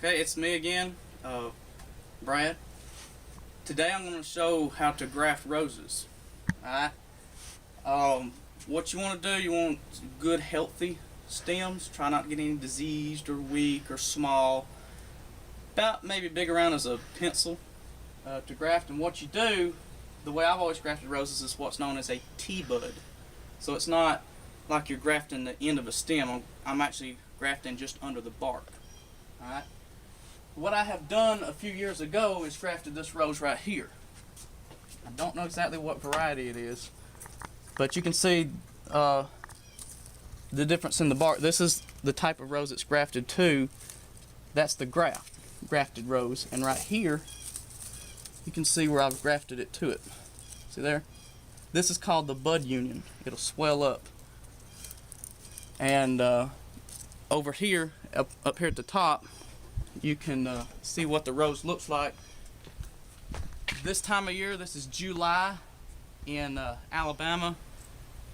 Okay, it's me again, Brad. Today I'm going to show how to graft roses. Alright? What you want to do, you want good healthy stems. Try not to get any diseased or weak or small. About maybe big around as a pencil to graft. And what you do, the way I've always grafted roses is what's known as a T-bud. So it's not like you're grafting the end of a stem. I'm actually grafting just under the bark. Alright? What I have done a few years ago is grafted this rose right here. I don't know exactly what variety it is, but you can see the difference in the bark. This is the type of rose it's grafted to. That's the grafted rose, and right here you can see where I've grafted it to it. See there? This is called the bud union. It'll swell up, and over here, up here at the top, you can see what the rose looks like. This time of year, this is July in Alabama.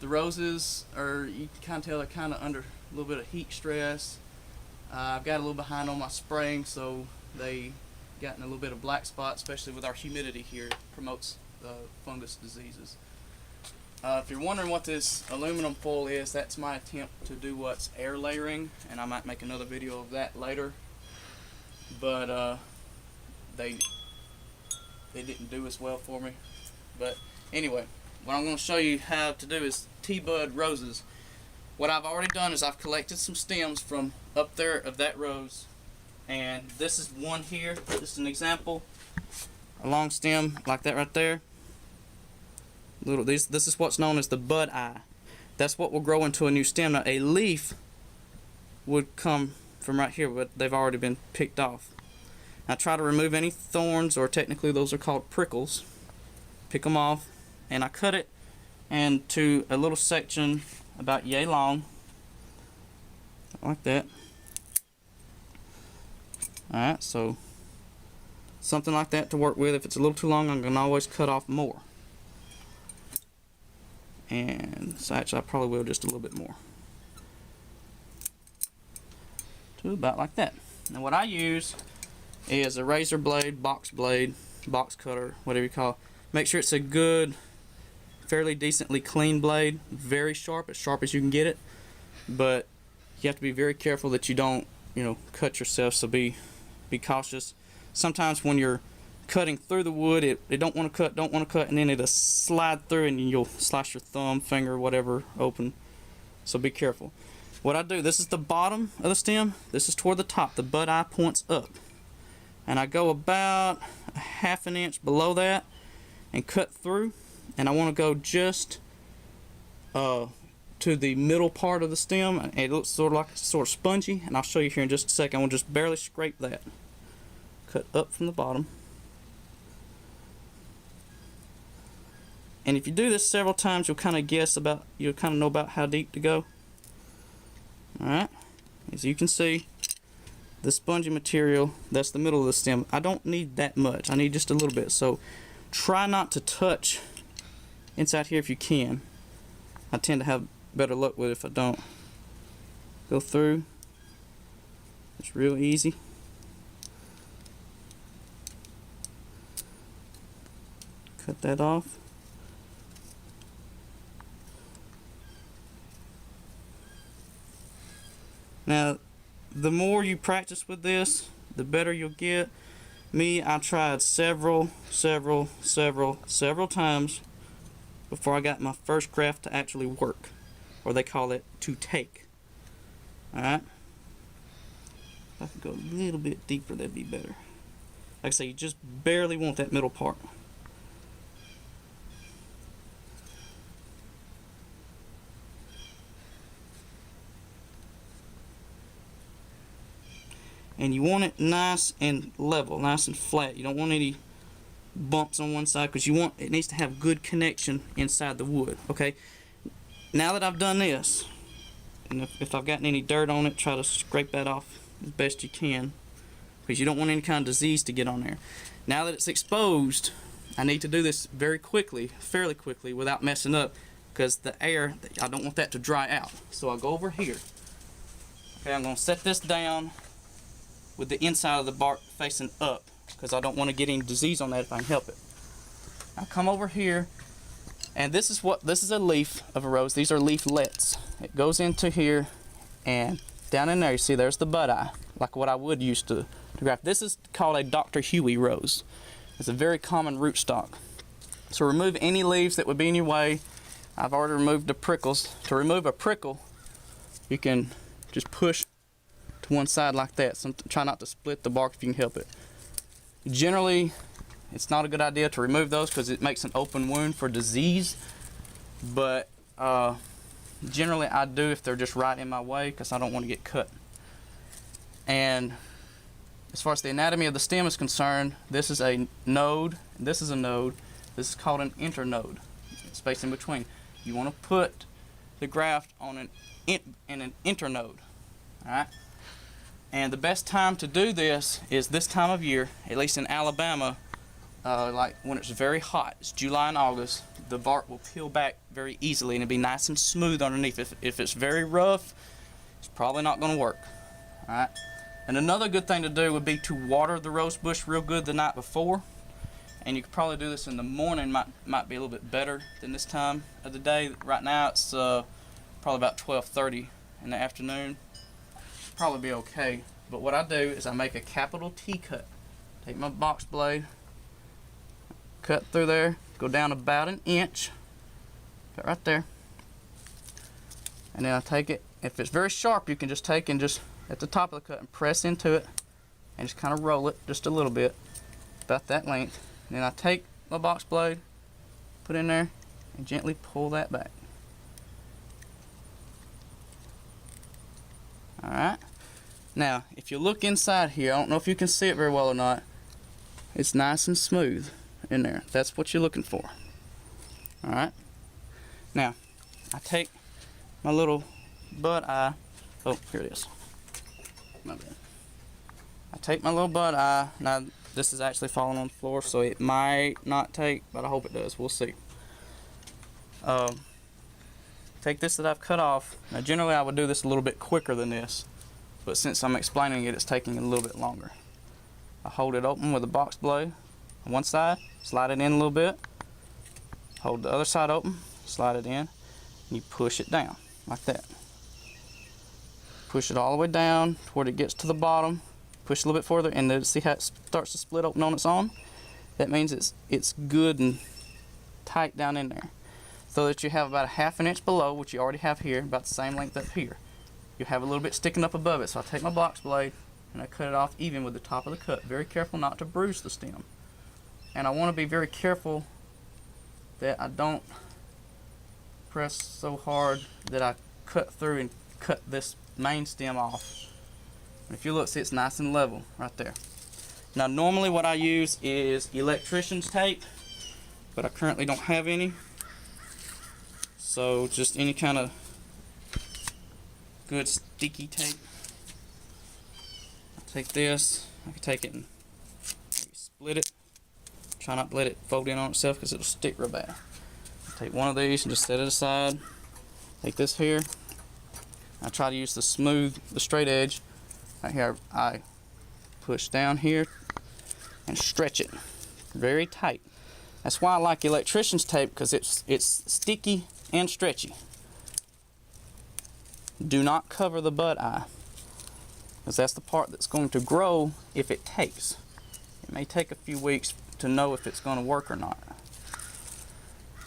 The roses are, you can kind of tell, they're kind of under a little bit of heat stress. I've got a little behind on my spraying, so they gotten a little bit of black spot, especially with our humidity here. It promotes fungus diseases. If you're wondering what this aluminum foil is, that's my attempt to do what's air layering, and I might make another video of that later. But they didn't do as well for me. But anyway, what I'm going to show you how to do is T-bud roses. What I've already done is I've collected some stems from up there of that rose, and this is one here. This is an example. A long stem like that right there. This is what's known as the bud eye. That's what will grow into a new stem. Now a leaf would come from right here, but they've already been picked off. Now try to remove any thorns, or technically those are called prickles. Pick them off, and I cut it into a little section about yay long, like that. Alright, so something like that to work with. If it's a little too long, I'm going to always cut off more. And so actually I probably will just a little bit more. To about like that. Now what I use is a razor blade, box cutter, whatever you call it. Make sure it's a good, fairly decently clean blade, very sharp, as sharp as you can get it. But you have to be very careful that you don't, cut yourself, so be cautious. Sometimes when you're cutting through the wood, it don't want to cut, and then it'll slide through and you'll slice your thumb, finger, whatever open. So be careful. What I do, this is the bottom of the stem, this is toward the top, the bud eye points up, and I go about a half an inch below that and cut through, and I want to go just to the middle part of the stem, and it looks sort of spongy, and I'll show you here in just a second. I want to just barely scrape that. Cut up from the bottom. And if you do this several times, you'll kind of know about how deep to go. Alright, as you can see, the spongy material, that's the middle of the stem. I don't need that much, I need just a little bit. So try not to touch inside here if you can. I tend to have better luck with it if I don't. Go through. It's real easy. Cut that off. Now, the more you practice with this, the better you'll get. Me, I tried several times before I got my first graft to actually work, or they call it to take. Alright? If I could go a little bit deeper, that'd be better. Like I say, you just barely want that middle part. And you want it nice and level, nice and flat. You don't want any bumps on one side, because it needs to have good connection inside the wood. Okay, now that I've done this, and if I've gotten any dirt on it, try to scrape that off as best you can, because you don't want any kind of disease to get on there. Now that it's exposed, I need to do this very quickly, fairly quickly, without messing up, because the air, I don't want that to dry out. So I'll go over here. Okay, I'm going to set this down with the inside of the bark facing up, because I don't want to get any disease on that if I can help it. I come over here, and this is a leaf of a rose. These are leaflets. It goes into here, and down in there, you see there's the bud eye, like what I would use to graft. This is called a Dr. Huey rose. It's a very common rootstock. So remove any leaves that would be in your way. I've already removed the prickles. To remove a prickle, you can just push to one side like that. Try not to split the bark if you can help it. Generally, it's not a good idea to remove those because it makes an open wound for disease, but generally I do if they're just right in my way because I don't want to get cut. And as far as the anatomy of the stem is concerned, this is a node, and this is a node. This is called an internode. Space in between. You want to put the graft on in an internode. Alright? And the best time to do this is this time of year, at least in Alabama, like when it's very hot. It's July and August. The bark will peel back very easily and it'll be nice and smooth underneath. If it's very rough, it's probably not going to work. Alright? And another good thing to do would be to water the rose bush real good the night before. And you could probably do this in the morning, might be a little bit better than this time of the day. Right now it's probably about 12:30 in the afternoon. Probably be okay. But what I do is I make a capital T cut. Take my box blade, cut through there, go down about an inch, cut right there. And then I take it, if it's very sharp, you can just take and just at the top of the cut and press into it and just kind of roll it just a little bit, about that length. And then I take my box blade, put in there, and gently pull that back. Alright. Now, if you look inside here, I don't know if you can see it very well or not, it's nice and smooth in there. That's what you're looking for. Alright. Now, I take my little bud eye. Oh, here it is. My bad. I take my little bud eye. Now, this is actually falling on the floor, so it might not take, but I hope it does. We'll see. Take this that I've cut off. Now, generally I would do this a little bit quicker than this, but since I'm explaining it, it's taking a little bit longer. I hold it open with a box blade on one side, slide it in a little bit, hold the other side open, slide it in, and you push it down like that. Push it all the way down to where it gets to the bottom. Push a little bit further, and then see how it starts to split open on its own? That means it's good and tight down in there. So that you have about a ½ an inch below, which you already have here, about the same length up here. You have a little bit sticking up above it. So I take my box blade and I cut it off even with the top of the cut. Very careful not to bruise the stem. And I want to be very careful that I don't press so hard that I cut through and cut this main stem off. If you look, see it's nice and level right there. Now normally what I use is electrician's tape, but I currently don't have any. So just any kind of good sticky tape. I take this, I can take it and maybe split it. Try not to let it fold in on itself because it'll stick real bad. Take one of these and just set it aside. Take this here. I try to use the straight edge. Right here, I push down here and stretch it very tight. That's why I like electrician's tape, because it's sticky and stretchy. Do not cover the bud eye, because that's the part that's going to grow if it takes. It may take a few weeks to know if it's going to work or not.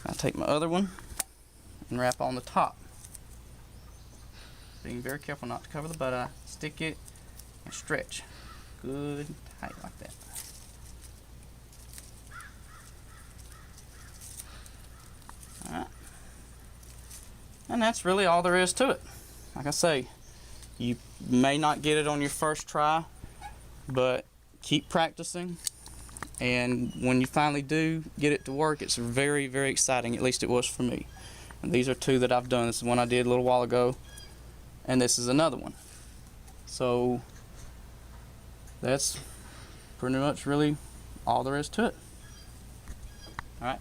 I'll take my other one and wrap on the top. Being very careful not to cover the bud eye. Stick it and stretch good and tight like that. Alright. And that's really all there is to it. Like I say, you may not get it on your first try, but keep practicing, and when you finally do get it to work, it's very, very exciting. At least it was for me. And these are two that I've done. This is one I did a little while ago, and this is another one. So that's pretty much really all there is to it. Alright.